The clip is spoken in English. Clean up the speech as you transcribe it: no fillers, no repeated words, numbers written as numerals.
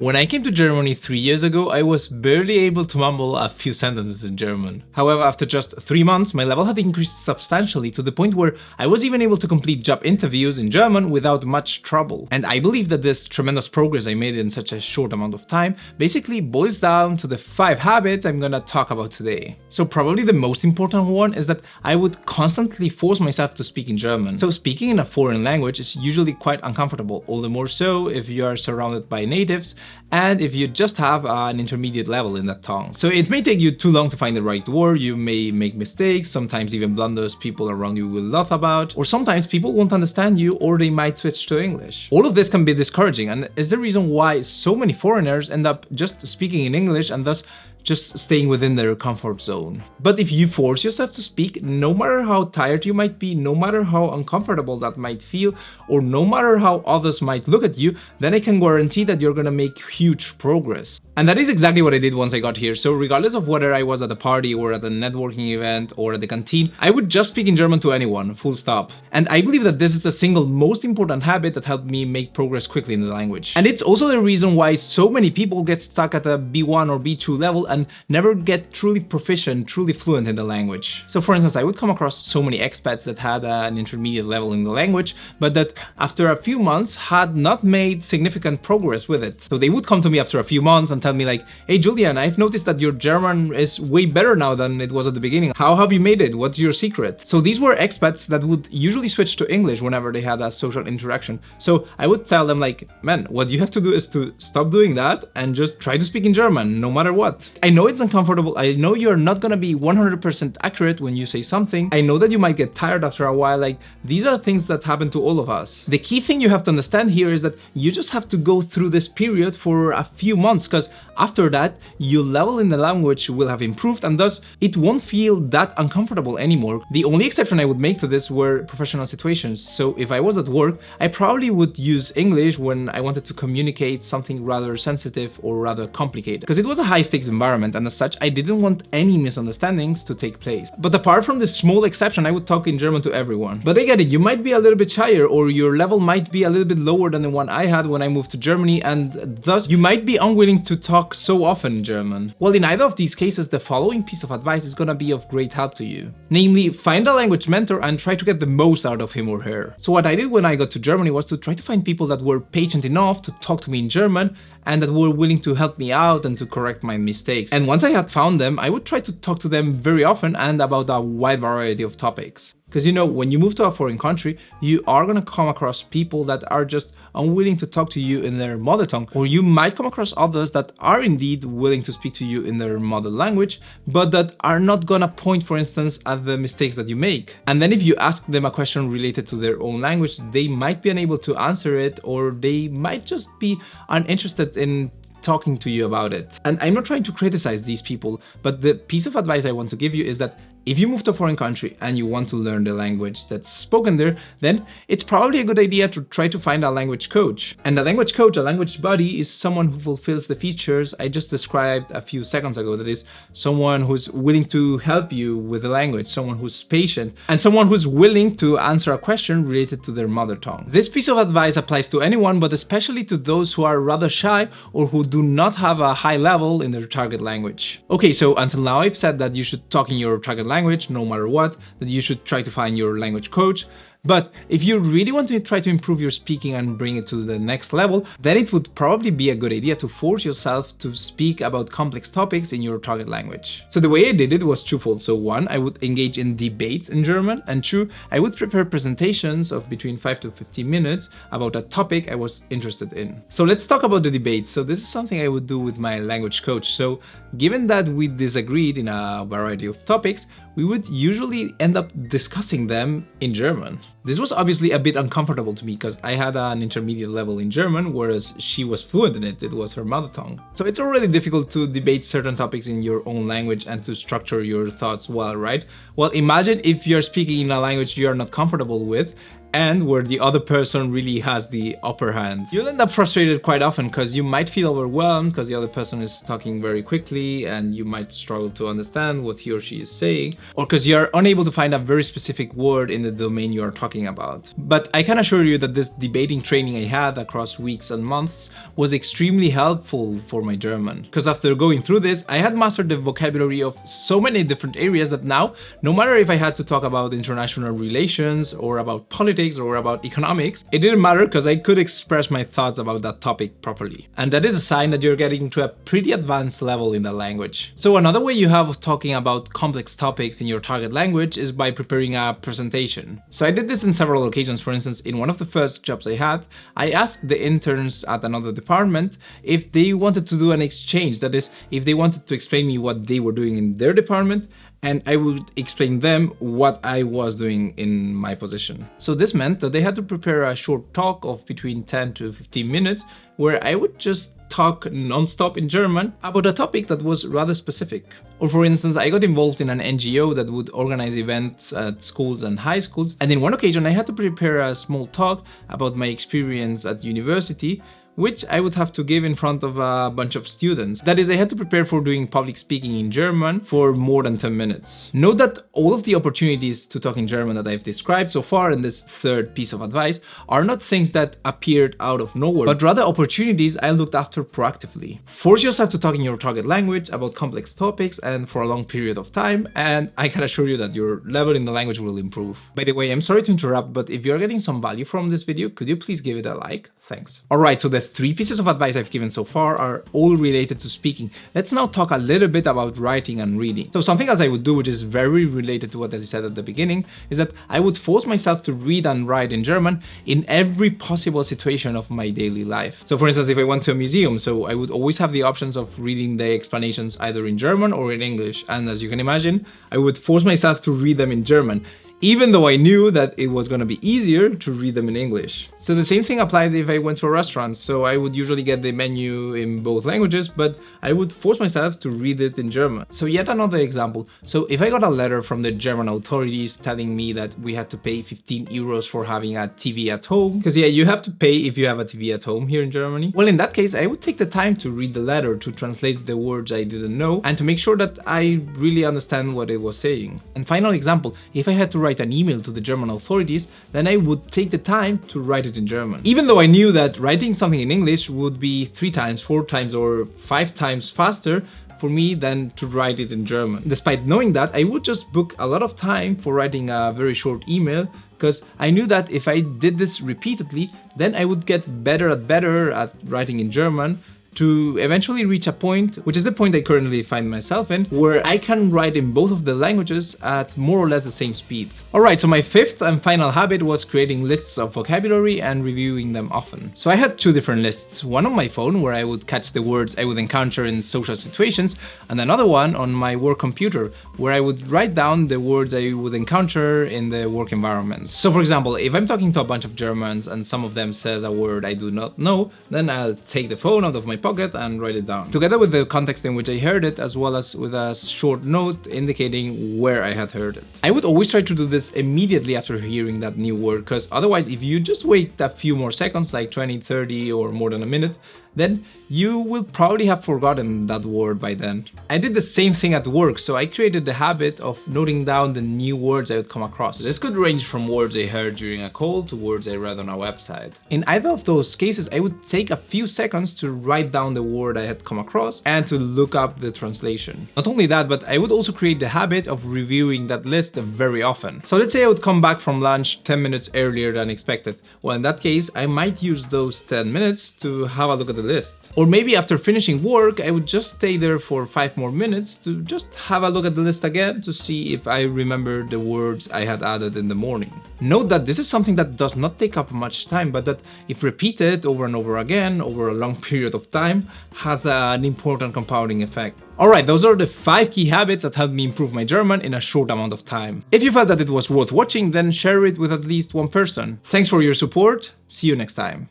When I came to Germany 3 years ago, I was barely able to mumble a few sentences in German. However, after just 3 months, my level had increased substantially to the point where I was even able to complete job interviews in German without much trouble. And I believe that this tremendous progress I made in such a short amount of time basically boils down to the 5 habits I'm gonna talk about today. So probably the most important one is that I would constantly force myself to speak in German. So speaking in a foreign language is usually quite uncomfortable, all the more so if you are surrounded by natives and if you just have an intermediate level in that tongue. So it may take you too long to find the right word, you may make mistakes, sometimes even blunders people around you will laugh about, or sometimes people won't understand you or they might switch to English. All of this can be discouraging and is the reason why so many foreigners end up just speaking in English and thus just staying within their comfort zone. But if you force yourself to speak, no matter how tired you might be, no matter how uncomfortable that might feel, or no matter how others might look at you, then I can guarantee that you're gonna make huge progress. And that is exactly what I did once I got here. So regardless of whether I was at a party or at a networking event or at the canteen, I would just speak in German to anyone, full stop. And I believe that this is the single most important habit that helped me make progress quickly in the language. And it's also the reason why so many people get stuck at a B1 or B2 level and never get truly proficient, truly fluent in the language. So for instance, I would come across so many expats that had an intermediate level in the language, but that after a few months had not made significant progress with it. So they would come to me after a few months and tell me like, hey Julian, I've noticed that your German is way better now than it was at the beginning. How have you made it? What's your secret? So these were expats that would usually switch to English whenever they had a social interaction. So I would tell them like, man, what you have to do is to stop doing that and just try to speak in German, no matter what. I know it's uncomfortable. I know you're not gonna be 100% accurate when you say something. I know that you might get tired after a while. Like, these are things that happen to all of us. The key thing you have to understand here is that you just have to go through this period for a few months, because after that, your level in the language will have improved and thus it won't feel that uncomfortable anymore. The only exception I would make to this were professional situations. So if I was at work, I probably would use English when I wanted to communicate something rather sensitive or rather complicated, because it was a high stakes environment and as such, I didn't want any misunderstandings to take place. But apart from this small exception, I would talk in German to everyone. But I get it, you might be a little bit shyer or your level might be a little bit lower than the one I had when I moved to Germany and thus you might be unwilling to talk so often in German. Well, in either of these cases, the following piece of advice is gonna be of great help to you. Namely, find a language mentor and try to get the most out of him or her. So what I did when I got to Germany was to try to find people that were patient enough to talk to me in German and that were willing to help me out and to correct my mistakes. And once I had found them, I would try to talk to them very often and about a wide variety of topics. Because you know, when you move to a foreign country, you are gonna come across people that are just unwilling to talk to you in their mother tongue, or you might come across others that are indeed willing to speak to you in their mother language, but that are not gonna point, for instance, at the mistakes that you make. And then if you ask them a question related to their own language, they might be unable to answer it, or they might just be uninterested in talking to you about it. And I'm not trying to criticize these people, but the piece of advice I want to give you is that if you move to a foreign country and you want to learn the language that's spoken there, then it's probably a good idea to try to find a language coach. And a language coach, a language buddy, is someone who fulfills the features I just described a few seconds ago. That is, someone who's willing to help you with the language, someone who's patient, and someone who's willing to answer a question related to their mother tongue. This piece of advice applies to anyone, but especially to those who are rather shy or who do not have a high level in their target language. Okay, so until now I've said that you should talk in your target language no matter what, that you should try to find your language coach. But if you really want to try to improve your speaking and bring it to the next level, then it would probably be a good idea to force yourself to speak about complex topics in your target language. So the way I did it was twofold. So one, I would engage in debates in German, and two, I would prepare presentations of between 5 to 15 minutes about a topic I was interested in. So let's talk about the debates. So this is something I would do with my language coach. So given that we disagreed in a variety of topics, we would usually end up discussing them in German. This was obviously a bit uncomfortable to me because I had an intermediate level in German, whereas she was fluent in it. It was her mother tongue. So it's already difficult to debate certain topics in your own language and to structure your thoughts well, right? Well, imagine if you're speaking in a language you're not comfortable with and where the other person really has the upper hand. You'll end up frustrated quite often because you might feel overwhelmed because the other person is talking very quickly and you might struggle to understand what he or she is saying, or because you're unable to find a very specific word in the domain you are talking about. But I can assure you that this debating training I had across weeks and months was extremely helpful for my German, because after going through this, I had mastered the vocabulary of so many different areas that now, no matter if I had to talk about international relations or about politics or about economics, it didn't matter because I could express my thoughts about that topic properly. And that is a sign that you're getting to a pretty advanced level in the language. So another way you have of talking about complex topics in your target language is by preparing a presentation. So I did this in several occasions. For instance, in one of the first jobs I had, I asked the interns at another department if they wanted to do an exchange. That is, if they wanted to explain me what they were doing in their department, and I would explain them what I was doing in my position. So this meant that they had to prepare a short talk of between 10 to 15 minutes where I would just talk non-stop in German about a topic that was rather specific. Or for instance, I got involved in an NGO that would organize events at schools and high schools, and in one occasion I had to prepare a small talk about my experience at university, which I would have to give in front of a bunch of students. That is, I had to prepare for doing public speaking in German for more than 10 minutes. Note that all of the opportunities to talk in German that I've described so far in this third piece of advice are not things that appeared out of nowhere, but rather opportunities I looked after proactively. Force yourself to talk in your target language about complex topics and for a long period of time, and I can assure you that your level in the language will improve. By the way, I'm sorry to interrupt, but if you're getting some value from this video, could you please give it a like? Thanks. Alright, so the 3 pieces of advice I've given so far are all related to speaking. Let's now talk a little bit about writing and reading. So something else I would do, which is very related to what I said at the beginning, is that I would force myself to read and write in German in every possible situation of my daily life. So for instance, if I went to a museum, so I would always have the options of reading the explanations either in German or in English. And as you can imagine, I would force myself to read them in German, even though I knew that it was going to be easier to read them in English. So the same thing applied if I went to a restaurant. So I would usually get the menu in both languages, but I would force myself to read it in German. So yet another example. So if I got a letter from the German authorities telling me that we had to pay 15 euros for having a TV at home, because yeah, you have to pay if you have a TV at home here in Germany. Well, in that case, I would take the time to read the letter, to translate the words I didn't know, and to make sure that I really understand what it was saying. And final example, if I had to write an email to the German authorities, then I would take the time to write it in German. Even though I knew that writing something in English would be 3 times, 4 times, or 5 times faster for me than to write it in German. Despite knowing that, I would just book a lot of time for writing a very short email, because I knew that if I did this repeatedly, then I would get better at writing in German, to eventually reach a point, which is the point I currently find myself in, where I can write in both of the languages at more or less the same speed. Alright, so my 5th and final habit was creating lists of vocabulary and reviewing them often. So I had 2 different lists, one on my phone where I would catch the words I would encounter in social situations, and another one on my work computer where I would write down the words I would encounter in the work environments. So for example, if I'm talking to a bunch of Germans and some of them says a word I do not know, then I'll take the phone out of my pocket and write it down, together with the context in which I heard it, as well as with a short note indicating where I had heard it. I would always try to do this immediately after hearing that new word, because otherwise if you just wait a few more seconds, like 20, 30 or more than a minute, then you will probably have forgotten that word by then. I did the same thing at work, so I created the habit of noting down the new words I would come across. This could range from words I heard during a call to words I read on a website. In either of those cases, I would take a few seconds to write down the word I had come across and to look up the translation. Not only that, but I would also create the habit of reviewing that list very often. So let's say I would come back from lunch 10 minutes earlier than expected. Well, in that case, I might use those 10 minutes to have a look at the list. Or maybe after finishing work, I would just stay there for 5 more minutes to just have a look at the list again to see if I remember the words I had added in the morning. Note that this is something that does not take up much time, but that if repeated over and over again over a long period of time, has an important compounding effect. Alright, those are the 5 key habits that helped me improve my German in a short amount of time. If you felt that it was worth watching, then share it with at least one person. Thanks for your support, see you next time.